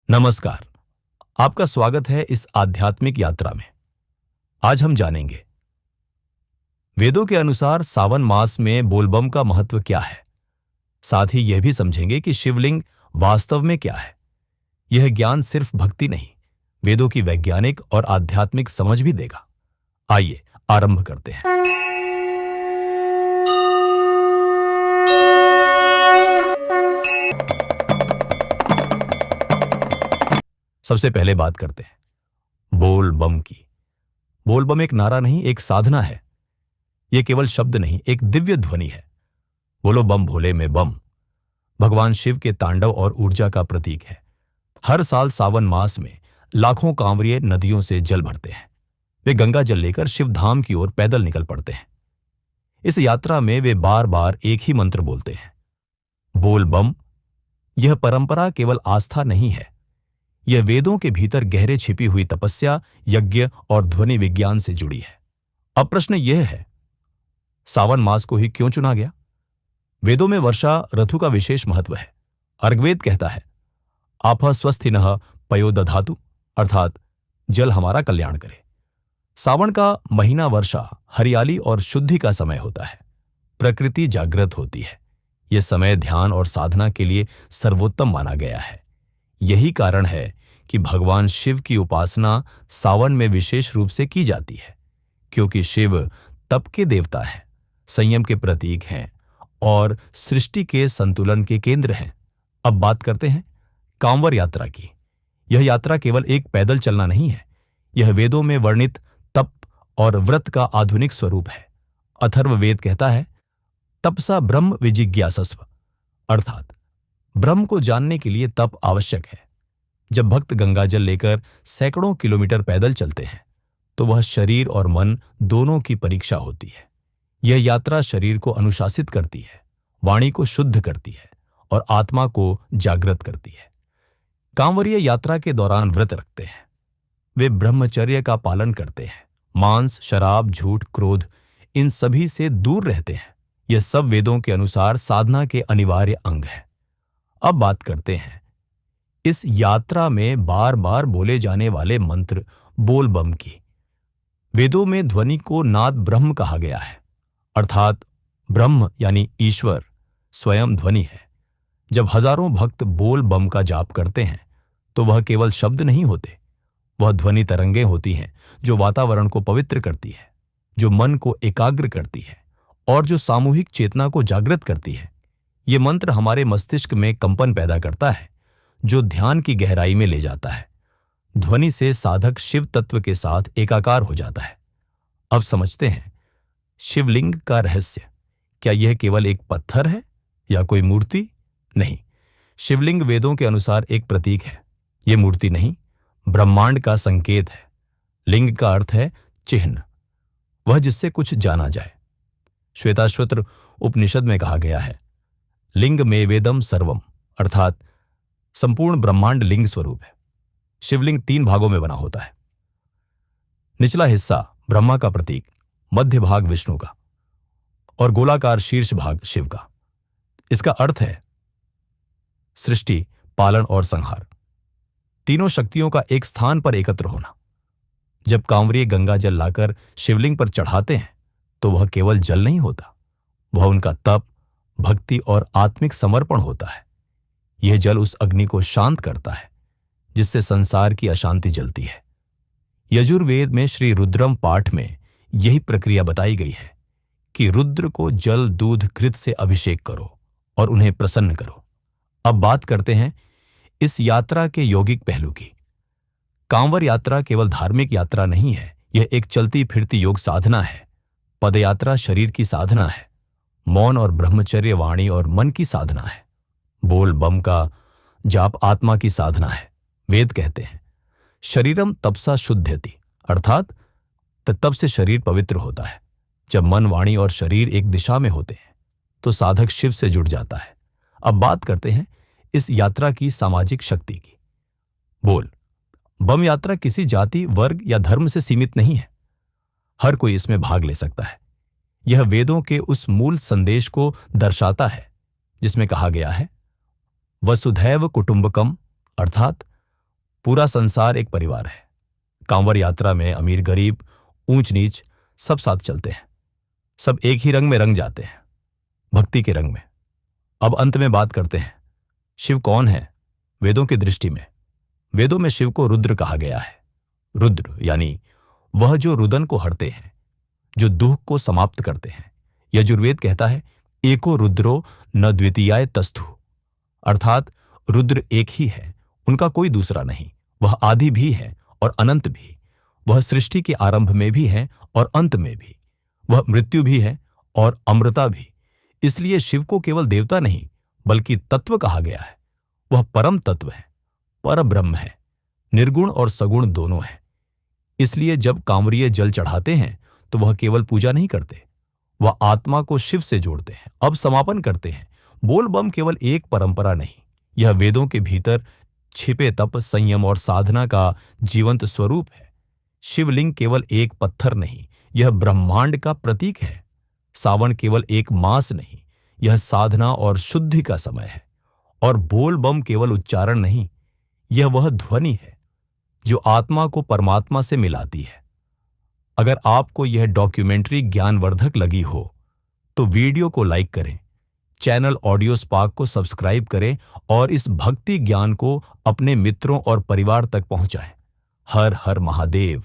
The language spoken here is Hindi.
नमस्कार। आपका स्वागत है इस आध्यात्मिक यात्रा में। आज हम जानेंगे वेदों के अनुसार सावन मास में बोलबम का महत्व क्या है। साथ ही यह भी समझेंगे कि शिवलिंग वास्तव में क्या है। यह ज्ञान सिर्फ भक्ति नहीं, वेदों की वैज्ञानिक और आध्यात्मिक समझ भी देगा। आइए आरंभ करते हैं। सबसे पहले बात करते हैं बोल बम की। बोल बम एक नारा नहीं, एक साधना है। यह केवल शब्द नहीं, एक दिव्य ध्वनि है। बोलो बम भोले में बम भगवान शिव के तांडव और ऊर्जा का प्रतीक है। हर साल सावन मास में लाखों कांवरिये नदियों से जल भरते हैं। वे गंगा जल लेकर शिव धाम की ओर पैदल निकल पड़ते हैं। इस यात्रा में वे बार बार एक ही मंत्र बोलते हैं, बोल बम। यह परंपरा केवल आस्था नहीं है, यह वेदों के भीतर गहरे छिपी हुई तपस्या, यज्ञ और ध्वनि विज्ञान से जुड़ी है। अब प्रश्न यह है, सावन मास को ही क्यों चुना गया? वेदों में वर्षा ऋतु का विशेष महत्व है। अर्ग्वेद कहता है, आप स्वस्थिनः पयो दधातु, अर्थात जल हमारा कल्याण करे। सावन का महीना वर्षा, हरियाली और शुद्धि का समय होता है। प्रकृति जागृत होती है। यह समय ध्यान और साधना के लिए सर्वोत्तम माना गया है। यही कारण है कि भगवान शिव की उपासना सावन में विशेष रूप से की जाती है, क्योंकि शिव तप के देवता हैं, संयम के प्रतीक हैं और सृष्टि के संतुलन के केंद्र हैं। अब बात करते हैं कांवर यात्रा की। यह यात्रा केवल एक पैदल चलना नहीं है, यह वेदों में वर्णित तप और व्रत का आधुनिक स्वरूप है। अथर्ववेद कहता है, तपसा ब्रह्म विजिज्ञासस्व, अर्थात ब्रह्म को जानने के लिए तप आवश्यक है। जब भक्त गंगा जल लेकर सैकड़ों किलोमीटर पैदल चलते हैं, तो वह शरीर और मन दोनों की परीक्षा होती है। यह यात्रा शरीर को अनुशासित करती है, वाणी को शुद्ध करती है और आत्मा को जागृत करती है। कांवरिये यात्रा के दौरान व्रत रखते हैं। वे ब्रह्मचर्य का पालन करते हैं। मांस, शराब, झूठ, क्रोध, इन सभी से दूर रहते हैं। यह सब वेदों के अनुसार साधना के अनिवार्य अंग है। अब बात करते हैं इस यात्रा में बार बार बोले जाने वाले मंत्र बोल बम की। वेदों में ध्वनि को नाद ब्रह्म कहा गया है, अर्थात ब्रह्म यानी ईश्वर स्वयं ध्वनि है। जब हजारों भक्त बोल बम का जाप करते हैं, तो वह केवल शब्द नहीं होते, वह ध्वनि तरंगें होती हैं जो वातावरण को पवित्र करती है, जो मन को एकाग्र करती है और जो सामूहिक चेतना को जागृत करती है। ये मंत्र हमारे मस्तिष्क में कंपन पैदा करता है, जो ध्यान की गहराई में ले जाता है। ध्वनि से साधक शिव तत्व के साथ एकाकार हो जाता है। अब समझते हैं शिवलिंग का रहस्य। क्या यह केवल एक पत्थर है या कोई मूर्ति? नहीं, शिवलिंग वेदों के अनुसार एक प्रतीक है। यह मूर्ति नहीं, ब्रह्मांड का संकेत है। लिंग का अर्थ है चिन्ह, वह जिससे कुछ जाना जाए। श्वेताश्वतर उपनिषद में कहा गया है, लिंग में वेदम सर्वम, अर्थात संपूर्ण ब्रह्मांड लिंग स्वरूप है। शिवलिंग 3 भागों में बना होता है। निचला हिस्सा ब्रह्मा का प्रतीक, मध्य भाग विष्णु का और गोलाकार शीर्ष भाग शिव का। इसका अर्थ है सृष्टि, पालन और संहार, तीनों शक्तियों का एक स्थान पर एकत्र होना। जब कांवरिये गंगा जल लाकर शिवलिंग पर चढ़ाते हैं, तो वह केवल जल नहीं होता, वह उनका तप, भक्ति और आत्मिक समर्पण होता है। यह जल उस अग्नि को शांत करता है जिससे संसार की अशांति जलती है। यजुर्वेद में श्री रुद्रम पाठ में यही प्रक्रिया बताई गई है कि रुद्र को जल, दूध, घृत से अभिषेक करो और उन्हें प्रसन्न करो। अब बात करते हैं इस यात्रा के यौगिक पहलू की। कांवर यात्रा केवल धार्मिक यात्रा नहीं है, यह एक चलती फिरती योग साधना है। पदयात्रा शरीर की साधना है। मौन और ब्रह्मचर्य वाणी और मन की साधना है। बोल बम का जाप आत्मा की साधना है। वेद कहते हैं, शरीरम तपसा शुद्ध्यति, अर्थात तप से शरीर पवित्र होता है। जब मन, वाणी और शरीर एक दिशा में होते हैं, तो साधक शिव से जुड़ जाता है। अब बात करते हैं इस यात्रा की सामाजिक शक्ति की। बोल बम यात्रा किसी जाति, वर्ग या धर्म से सीमित नहीं है। हर कोई इसमें भाग ले सकता है। यह वेदों के उस मूल संदेश को दर्शाता है जिसमें कहा गया है, वसुधैव कुटुंबकम, अर्थात पूरा संसार एक परिवार है। कांवर यात्रा में अमीर गरीब, ऊंच नीच सब साथ चलते हैं। सब एक ही रंग में रंग जाते हैं, भक्ति के रंग में। अब अंत में बात करते हैं, शिव कौन है वेदों की दृष्टि में। वेदों में शिव को रुद्र कहा गया है। रुद्र यानी वह जो रुदन को हरते हैं, जो दुख को समाप्त करते हैं। यजुर्वेद कहता है, एको रुद्रो न द्वितीयाय तस्थु, अर्थात रुद्र एक ही है, उनका कोई दूसरा नहीं। वह आदि भी है और अनंत भी। वह सृष्टि के आरंभ में भी है और अंत में भी। वह मृत्यु भी है और अमृता भी। इसलिए शिव को केवल देवता नहीं बल्कि तत्व कहा गया है। वह परम तत्व है, पर ब्रह्म है, निर्गुण और सगुण दोनों है। इसलिए जब कांवरिये जल चढ़ाते हैं तो वह केवल पूजा नहीं करते, वह आत्मा को शिव से जोड़ते हैं। अब समापन करते हैं। बोल बम केवल एक परंपरा नहीं, यह वेदों के भीतर छिपे तप, संयम और साधना का जीवंत स्वरूप है। शिवलिंग केवल एक पत्थर नहीं, यह ब्रह्मांड का प्रतीक है। सावन केवल एक मास नहीं, यह साधना और शुद्धि का समय है। और बोल बम केवल उच्चारण नहीं, यह वह ध्वनि है जो आत्मा को परमात्मा से मिलाती है। अगर आपको यह डॉक्यूमेंट्री ज्ञानवर्धक लगी हो तो वीडियो को लाइक करें, चैनल ऑडियो स्पार्क को सब्सक्राइब करें और इस भक्ति ज्ञान को अपने मित्रों और परिवार तक पहुंचाएं। हर हर महादेव।